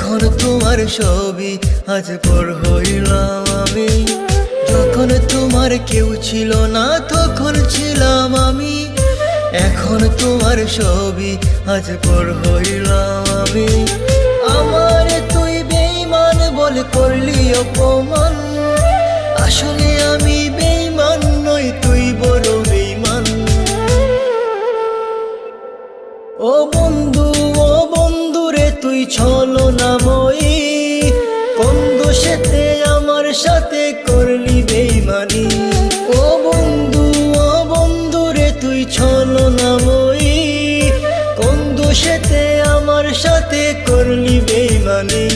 এখন তোমার ছবি আজ পর হইলাম আমি। যখন তোমার কেউ ছিল না তখন ছিলাম আমি। এখন তোমার ছবি আজ পর হইলাম আমি। আমার তুই বেঈমান বলে করলি অপমান, আসলে আমি বেঈমান নই, তুই বড় বেঈমান। ও বন্ধু, ও বন্ধু রে তুই ছলনাময়ী, কোন দোষেতে আমার সাথে করলি বেঈমানি। ও বন্ধু, ও বন্ধু রে তুই ছলনাময়ী, কোন দোষেতে আমার সাথে করলি বেঈমানি।